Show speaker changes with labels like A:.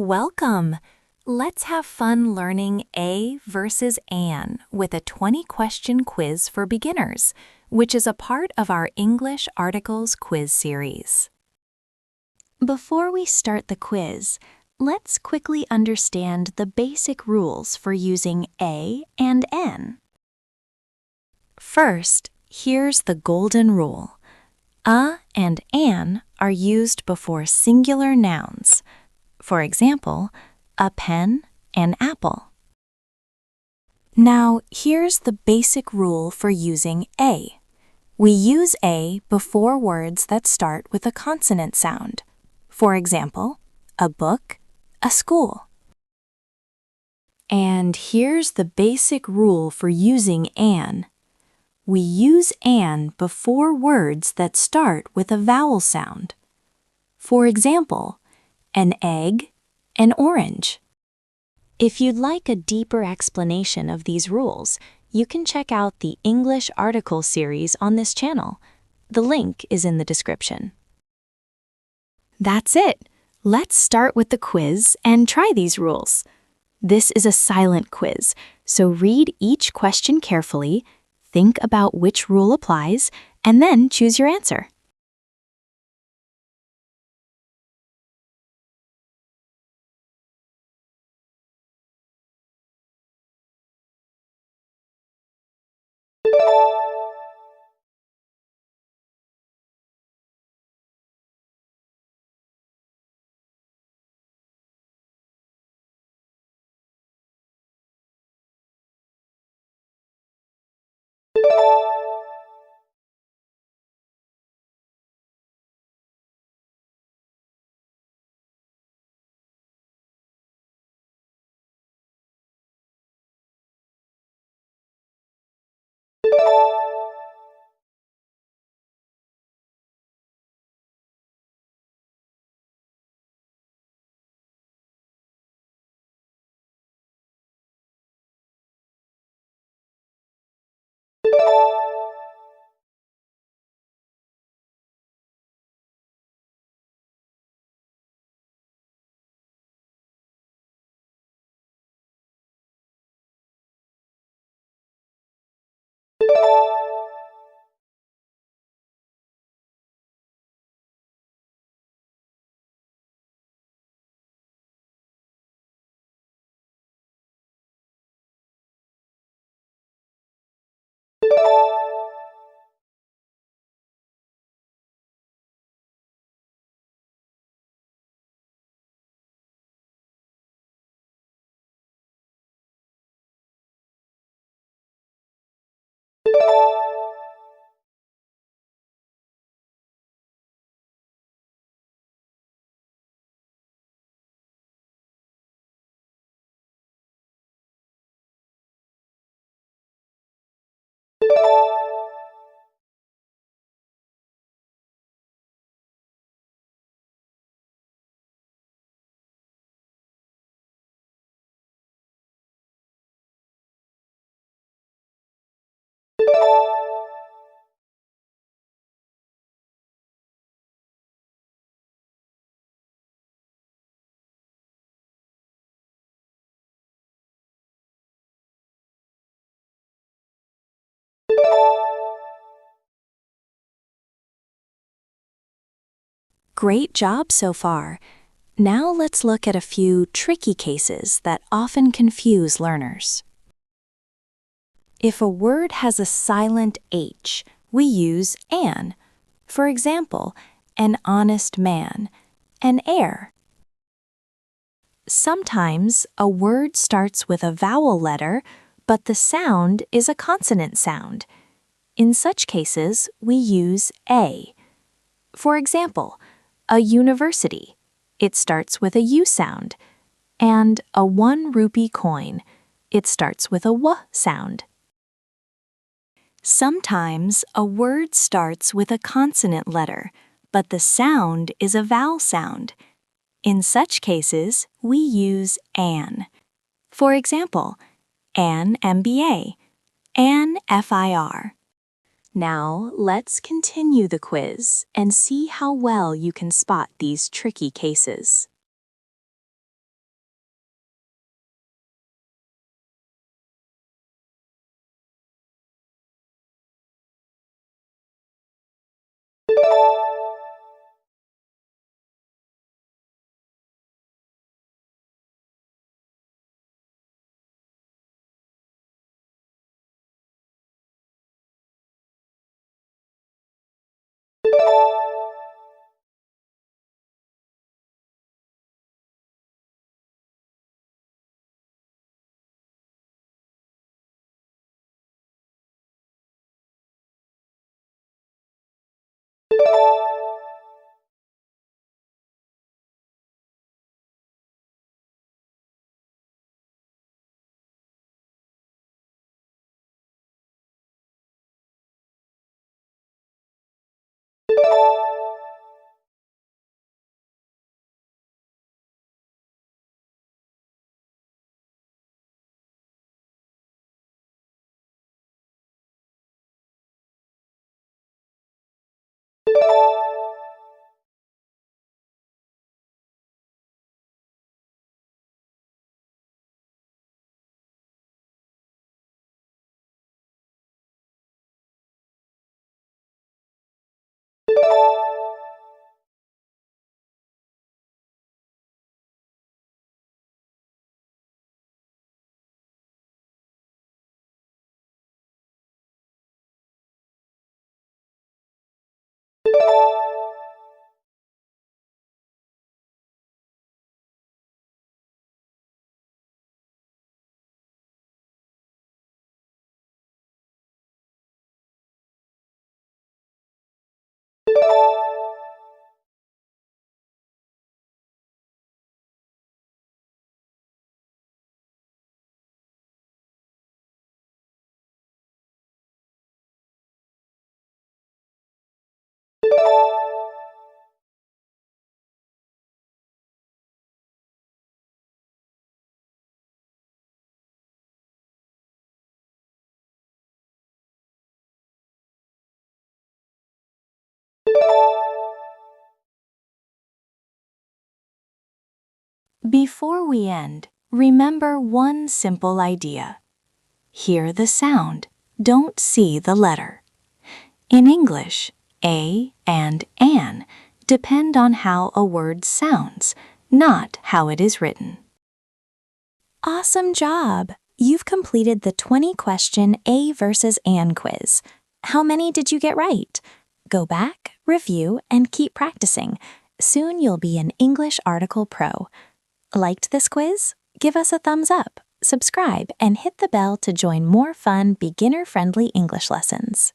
A: Welcome! Let's have fun learning A versus An with a 20-question quiz for beginners, which is a part of our English Articles quiz series. Before we start the quiz, let's quickly understand the basic rules for using A and An. First, here's the golden rule. A and an are used before singular nouns. For example, a pen, an apple. Now, here's the basic rule for using A. We use A before words that start with a consonant sound. For example, a book, a school. And here's the basic rule for using an. We use an before words that start with a vowel sound. For example, an egg, an orange. If you'd like a deeper explanation of these rules, you can check out the English Article series on this channel. The link is in the description. That's it! Let's start with the quiz and try these rules. This is a silent quiz, so read each question carefully, think about which rule applies, and then choose your answer. Great job so far! Now let's look at a few tricky cases that often confuse learners. If a word has a silent H, we use an. For example, an honest man, an heir. Sometimes a word starts with a vowel letter, but the sound is a consonant sound. In such cases, we use a. For example, a university. It starts with a U sound. And a 1 rupee coin. It starts with a W sound. Sometimes a word starts with a consonant letter, but the sound is a vowel sound. In such cases, we use an. For example, an MBA, an FIR. Now, let's continue the quiz and see how well you can spot these tricky cases. Before we end, remember one simple idea. Hear the sound, don't see the letter. In English, A and An depend on how a word sounds, not how it is written. Awesome job! You've completed the 20-question A versus An quiz. How many did you get right? Go back, review, and keep practicing. Soon you'll be an English Article Pro. Liked this quiz? Give us a thumbs up, subscribe, and hit the bell to join more fun, beginner-friendly English lessons.